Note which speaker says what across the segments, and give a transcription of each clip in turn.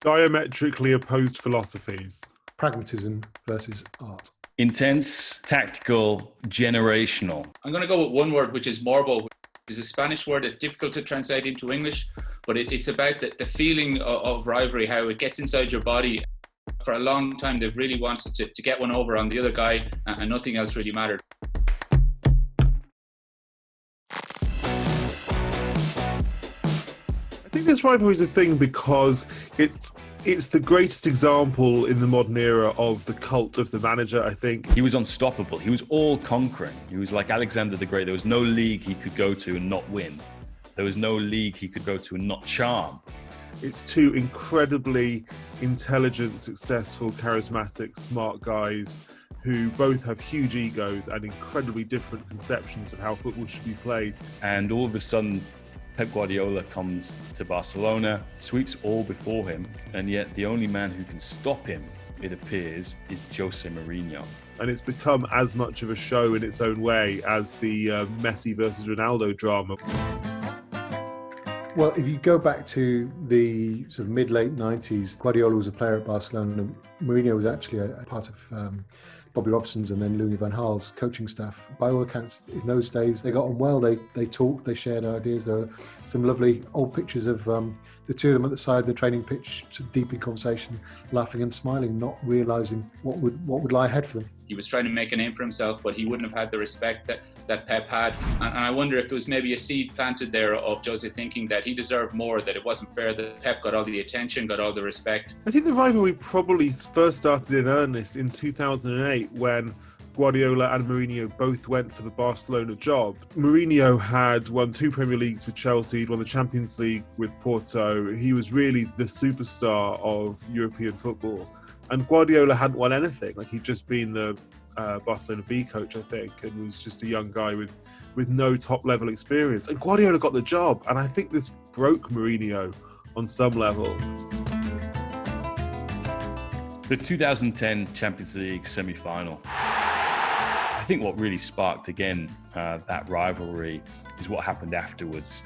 Speaker 1: Diametrically opposed philosophies.
Speaker 2: Pragmatism versus art.
Speaker 3: Intense, tactical, generational.
Speaker 4: I'm going to go with one word, which is morbo. It's a Spanish word that's difficult to translate into English, but it's about the feeling of rivalry, how it gets inside your body. For a long time, they've really wanted to get one over on the other guy, and nothing else really mattered.
Speaker 1: I think this rivalry is a thing because it's the greatest example in the modern era of the cult of the manager, I think.
Speaker 3: He was unstoppable. He was all-conquering. He was like Alexander the Great. There was no league he could go to and not win. There was no league he could go to and not charm.
Speaker 1: It's two incredibly intelligent, successful, charismatic, smart guys who both have huge egos and incredibly different conceptions of how football should be played.
Speaker 3: And all of a sudden, Pep Guardiola comes to Barcelona, sweeps all before him, and yet the only man who can stop him, it appears, is Jose Mourinho.
Speaker 1: And it's become as much of a show in its own way as the Messi versus Ronaldo drama.
Speaker 2: Well, if you go back to the sort of mid-late 90s, Guardiola was a player at Barcelona. Mourinho was actually a part of Bobby Robson's and then Louis van Gaal's coaching staff. By all accounts, in those days, they got on well. They talked, they shared ideas. There are some lovely old pictures of the two of them at the side of the training pitch, sort of deep in conversation, laughing and smiling, not realising what would lie ahead for them.
Speaker 4: He was trying to make a name for himself, but he wouldn't have had the respect that Pep had. And I wonder if there was maybe a seed planted there of Jose thinking that he deserved more, that it wasn't fair that Pep got all the attention, got all the respect.
Speaker 1: I think the rivalry probably first started in earnest in 2008 when Guardiola and Mourinho both went for the Barcelona job. Mourinho had won 2 Premier Leagues with Chelsea, he'd won the Champions League with Porto. He was really the superstar of European football. And Guardiola hadn't won anything. Like, he'd just been the Barcelona B coach, I think, and was just a young guy with no top-level experience. And Guardiola got the job, and I think this broke Mourinho on some level.
Speaker 3: The 2010 Champions League semi-final. I think what really sparked again that rivalry is what happened afterwards.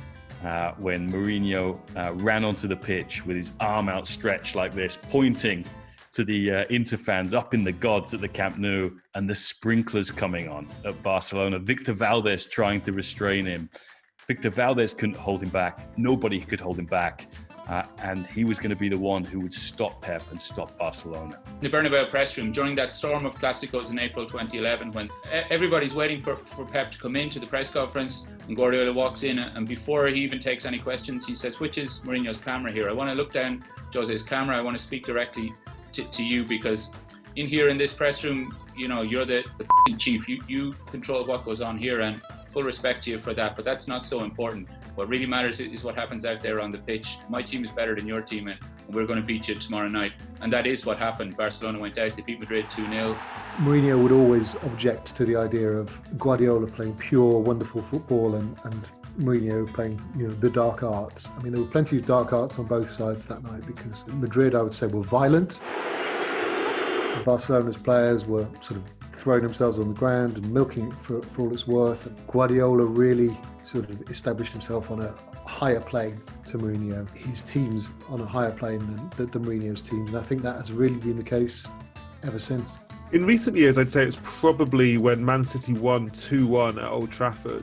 Speaker 3: When Mourinho ran onto the pitch with his arm outstretched like this, pointing to the Inter fans up in the gods at the Camp Nou, and the sprinklers coming on at Barcelona. Victor Valdés trying to restrain him. Victor Valdés couldn't hold him back. Nobody could hold him back. And he was going to be the one who would stop Pep and stop Barcelona.
Speaker 4: The Bernabeu press room, during that storm of Clásicos in April 2011, when everybody's waiting for Pep to come into the press conference, and Guardiola walks in, and before he even takes any questions, he says, "Which is Mourinho's camera here? I want to look down Jose's camera. I want to speak directly to you, because in here in this press room, you know, you're the chief. You control what goes on here, and full respect to you for that, but that's not so important. What really matters is what happens out there on the pitch. My team is better than your team, and we're going to beat you tomorrow night." And that is what happened. Barcelona went out, they beat Madrid 2-0.
Speaker 2: Mourinho would always object to the idea of Guardiola playing pure, wonderful football and Mourinho playing, you know, the dark arts. I mean, there were plenty of dark arts on both sides that night, because Madrid, I would say, were violent. Barcelona's players were sort of throwing themselves on the ground and milking it for all it's worth. And Guardiola really sort of established himself on a higher plane to Mourinho. His team's on a higher plane than Mourinho's teams, and I think that has really been the case ever since.
Speaker 1: In recent years, I'd say it's probably when Man City won 2-1 at Old Trafford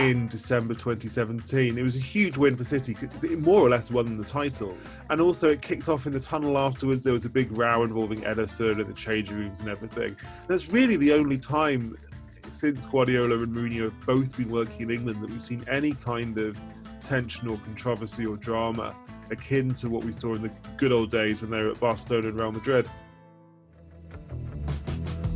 Speaker 1: in December 2017. It was a huge win for City. It more or less won the title. And also it kicked off in the tunnel afterwards. There was a big row involving Ederson and the change rooms and everything. That's really the only time since Guardiola and Mourinho have both been working in England that we've seen any kind of tension or controversy or drama akin to what we saw in the good old days when they were at Barcelona and Real Madrid.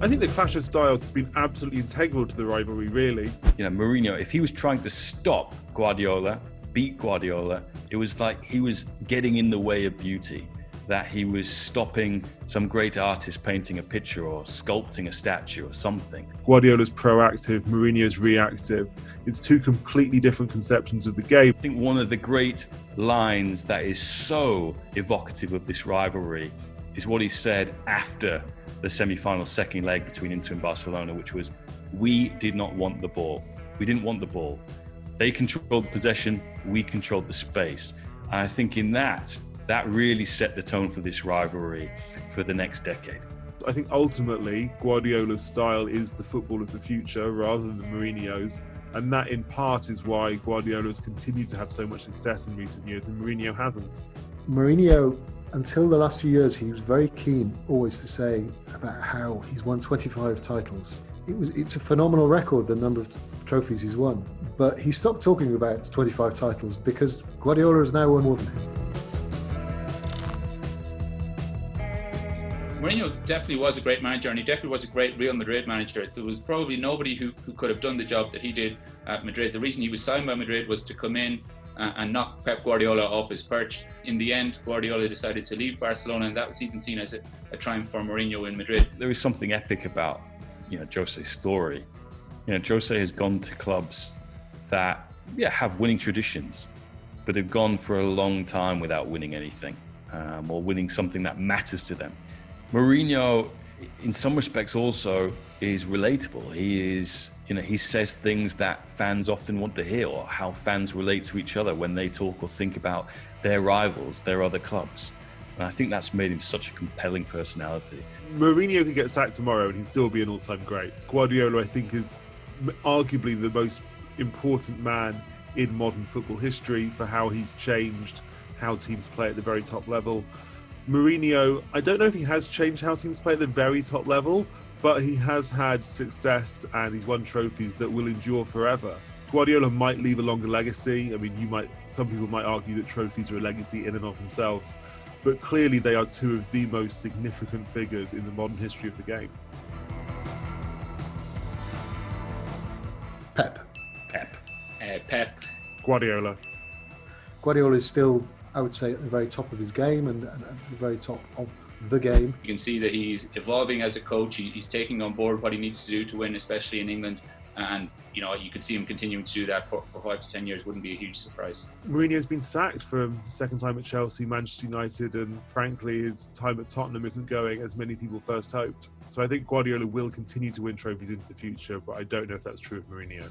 Speaker 1: I think the clash of styles has been absolutely integral to the rivalry, really.
Speaker 3: You know, Mourinho, if he was trying to stop Guardiola, beat Guardiola, it was like he was getting in the way of beauty, that he was stopping some great artist painting a picture or sculpting a statue or something.
Speaker 1: Guardiola's proactive, Mourinho's reactive. It's two completely different conceptions of the game.
Speaker 3: I think one of the great lines that is so evocative of this rivalry is what he said after the semi-final second leg between Inter and Barcelona, which was, "We did not want the ball. We didn't want the ball. They controlled possession, we controlled the space." And I think in that, that really set the tone for this rivalry for the next decade.
Speaker 1: I think ultimately Guardiola's style is the football of the future rather than Mourinho's, and that in part is why Guardiola has continued to have so much success in recent years and Mourinho hasn't.
Speaker 2: Mourinho, until the last few years, he was very keen always to say about how he's won 25 titles. It's a phenomenal record, the number of trophies he's won, but he stopped talking about 25 titles because Guardiola has now won more than him.
Speaker 4: Mourinho definitely was a great manager, and he definitely was a great Real Madrid manager. There was probably nobody who could have done the job that he did at Madrid. The reason he was signed by Madrid was to come in and knock Pep Guardiola off his perch. In the end, Guardiola decided to leave Barcelona, and that was even seen as a triumph for Mourinho in Madrid.
Speaker 3: There is something epic about, Jose's story. Jose has gone to clubs that, have winning traditions, but have gone for a long time without winning anything, or winning something that matters to them. Mourinho, in some respects, also is relatable. He is, he says things that fans often want to hear, or how fans relate to each other when they talk or think about their rivals, their other clubs. And I think that's made him such a compelling personality.
Speaker 1: Mourinho could get sacked tomorrow and he'd still be an all-time great. Guardiola, I think, is arguably the most important man in modern football history for how he's changed how teams play at the very top level. Mourinho, I don't know if he has changed how teams play at the very top level, but he has had success and he's won trophies that will endure forever. Guardiola might leave a longer legacy. I mean, some people might argue that trophies are a legacy in and of themselves, but clearly they are two of the most significant figures in the modern history of the game.
Speaker 2: Pep.
Speaker 4: Pep.
Speaker 1: Guardiola.
Speaker 2: Guardiola is still, I would say, at the very top of his game and at the very top of the game.
Speaker 4: You can see that he's evolving as a coach. He's taking on board what he needs to do to win, especially in England. And, you could see him continuing to do that for 5 to 10 years. Wouldn't be a huge surprise.
Speaker 1: Mourinho's been sacked for second time at Chelsea, Manchester United, and frankly, his time at Tottenham isn't going as many people first hoped. So I think Guardiola will continue to win trophies into the future, but I don't know if that's true of Mourinho.